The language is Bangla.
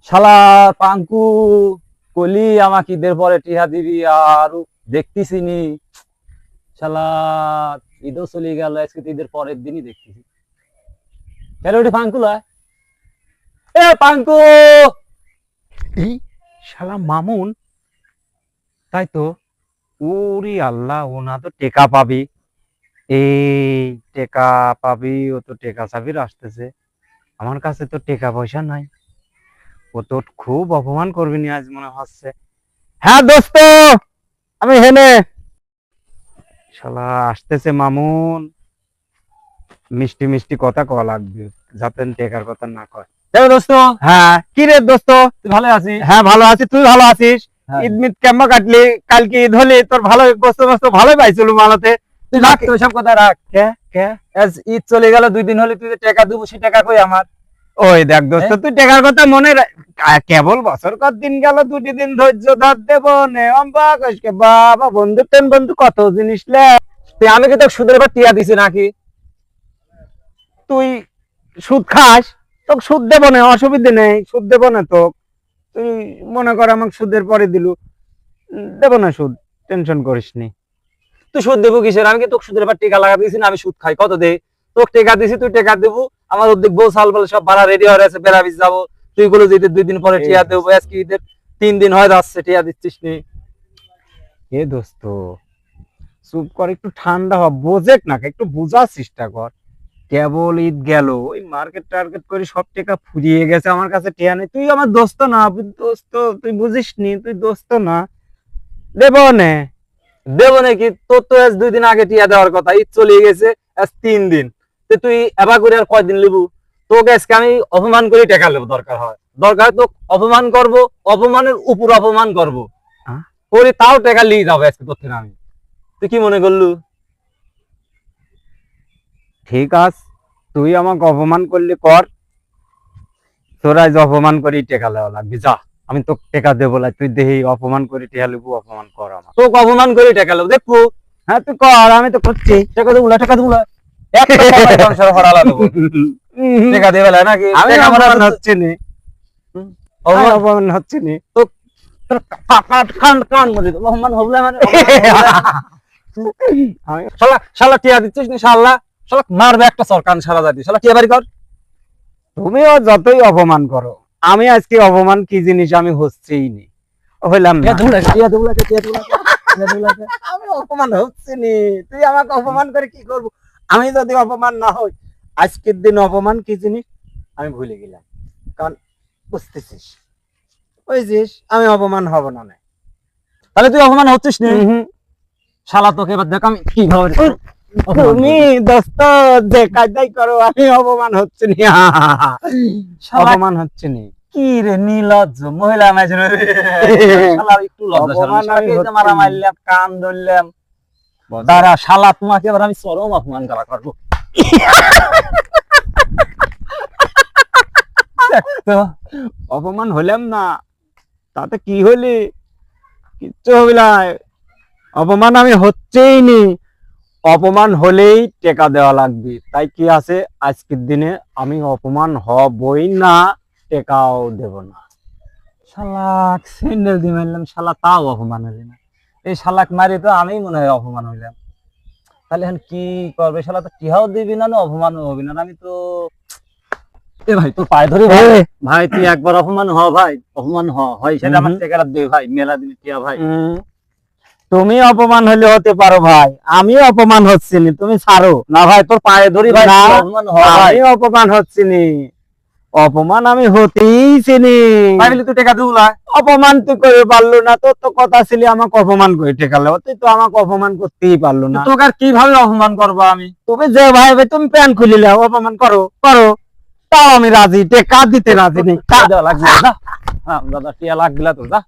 শালা পাঙ্কু কলি আমাকে ঈদের পরে টিহা দিবি আর দেখতেছি নি। শালা ঈদও চলে গেল, আজকে তো ঈদের পরের দিনই দেখতেছি। হ্যালো, ওটা পাঙ্কু লয়? এ পাঙ্কু! এই শালা মামুন, তাই তো। ওরে আল্লাহ, ওনা তো টেকা পাবি, এই টেকা পাবি, ও তো টেকা চাবির আসতেছে। আমার কাছে তো টেকা পয়সা নাই, ও তো খুব অপমান করবি নি আজ মনে হচ্ছে। হ্যাঁ দোস্ত, আমি হেনে। শালা আসতেছে মামুন, মিষ্টি মিষ্টি কথা কওয়া লাগবে, যাতে টেকার কথা না কয়। হ্যাঁ দোস্ত, হ্যাঁ কি রে দোস্ত? তুই ভালো আছিস? হ্যাঁ ভালো আছি, তুই ভালো আছিস? হ্যাঁ। ঈদ মিদ কেমন কাটলি? কালকে ঈদ হলি, তোর ভালো গোস্ত মোস্ত ভালোই পাইছিল মালাতে। তুই রাখ তো সব কথা রাখ। কে কে আজ ঈদ চলে গেল, 2 দিন হলে তুই যে টাকা দেবো, সে টাকা কই আমার? ওই দেখ দোস্ত, তুই টাকার কথা মনে কেবল বছর কত দিন গেল, 2টি দিন ধৈর্য ধর দেব নে অম্বা কইসকে বাবা, বন্ধু তেন বন্ধু কত জিনিস লে। তুই আমি কি তোকে সুদের এবার টিয়া দিছি নাকি? তুই সুদ খাস, তোকে সুদ দেব না, অসুবিধা নেই, সুদ দেব না তোকে। তুই মনে কর আমাকে সুদের পরে দিলু, দেব না সুদ, টেনশন করিস নি। তুই সুদ দেবো কিসের? আমি কি তোকে সুদের এবার টিকা লাগা দিয়েছি না? আমি সুদ খাই কত দে? তোকে টেকা দিছি, তুই টেকা দেবো। আমার ওদিক বউ সাল বলে সব ভাড়া রেডি হয়ে আছে, বেড়াবিস যাবো। তুই গুলো যেতে 2 দিন পরে টিয়া দেবো, আজকে ঈদের 3 দিন হয় যাচ্ছে, টিয়া দিচ্ছিস নি। এ দোস্ত চুপ কর, একটু ঠান্ডা হ, বোঝেক না, একটু বোঝার চেষ্টা কর। কেবল ঈদ গেল, ওই মার্কেট টার্গেট করে সব টাকা ফুরিয়ে গেছে, আমার কাছে টিয়া নেই। তুই আমার দোস্ত না, দোস্ত তুই বুঝিস নি, তুই দোস্ত না, দেব নে। দেবো নাকি? তোর তো আজ 2 দিন আগে টিয়া দেওয়ার কথা, ঈদ চলে গেছে, আজ 3 দিন। তুই এবার করে আর কয়দিন লিবু? তোকে আজকে আমি অপমান করে টাকা নেবো, দরকার হয় তো অপমান করব, অপমানের উপর অপমান করব, আহ? করি তাও টাকা নিয়ে যাবো আজকে তোর থেকে আমি। তুই কি মনে করলু? ঠিক আছে, তুই আমাকে অপমান করলি কর, তোরা আজ অপমান করি টেকা লেওয়া লাগবি, যা। আমি তোকে টেকা দেবো না, তুই দেহি অপমান করি টেকা লিবু, অপমান কর আমার। তোকে অপমান করে টাকা নেবো, দেখবো। হ্যাঁ তুই কর, আমি তো করছি। টাকা দেবো না, টাকা দেবো না, একটা পয়সা সংসার হরালা দেবো। টাকা দেবে না নাকি? আমি টাকা আমার অপমান হাতে- হচ্ছে নি, অপমান অপমান হচ্ছে নি। তোর কান কান মরে দেবো, অপমান হবলে মানে আমি শালা শালা টিয়া দিচ্ছিস নি? শালা শালা মারবে একটা সরকার সারা জাতি। শালা টিয়া বাড়ি কর। তুমিও যতই অপমান করো, আমি আজকে অপমান কি জিনিস আমি হচ্ছেই নি, হইলাম না। টিয়া দেবো লাগে, টিয়া দেবো লাগে, টিয়া দেবো লাগে। আমি অপমান হচ্ছে নি, তুই আমাকে অপমান করে কি করবো? আমি যদি অপমান না হই, আজকের দিন অপমান কি জিনিস আমি ভুলে গেলাম, কারণ বুঝতেছিস, বুঝছিস আমি অপমান হব না। তাহলে তুই অপমান হচ্ছিস নি? শালা তোকে এবার দেখ আমি কিভাবে তুমি দোস্ত যে কাজটাই করো, আমি অপমান হচ্ছে নি, অপমান হচ্ছে নি। কি রে নির্লজ্জ মহিলা মাঝে শালা একটু লজ্জা শরম। অপমান আমি শালাকে এই যে হচ্ছি মারা নি। মারলাম, কান ধরলাম, দাঁড়া শালা তোমাকে এবার আমি চরম অপমান করা করবো। দেখতো? অপমান হলাম না, তাতে কি হলি? কিচ্ছু হবি না, অপমান আমি হচ্ছেই নি। অপমান হলেই টেকা দেওয়া লাগবে, তাই কি আছে, আজকের দিনে আমি অপমান হবই না, টেকাও দেব না। শালা স্যান্ডেল দিয়ে মারলাম, শালা তাও অপমান হলি না। এই শালাক মারি তো আমি মনে হয় অপমান হইলাম। তাহলে এখন কি করবে? শালা তো টিহাও দিবি না, অপমানও হবি না। আমি তো এ ভাই তোর পায়ে ধরে ভাই, ভাই তুই একবার অপমান হ ভাই, অপমান হয় সেটা আমার টেকারা দে ভাই, মেলা দিন টিয়া ভাই। তুমি অপমান হলে হতে পারো ভাই, আমি অপমান হচ্ছি নি, তুমি ছাড়ো না ভাই তোর পায়ে ধরি ভাই, না, তুই অপমান হ ভাই। আমি অপমান হচ্ছি নি, অপমান আমি হতেই চিনি। ভাই বলি তুই টেকা দিবো না? অপমান তুই করে পারলো না, তোর তো কথা ছিল আমাকে অপমান করে টেকালে, তুই তো আমাকে অপমান করতেই পারলো না। তোকে আর কিভাবে অপমান করবো আমি? তুমি যে ভাই তুমি প্যান খুলিলে অপমান করো করো, তাও আমি রাজি, টেকা দিতে রাজি নেই। দেওয়া লাগবে না, দাদা টিয়া লাগবে না তোর, যা।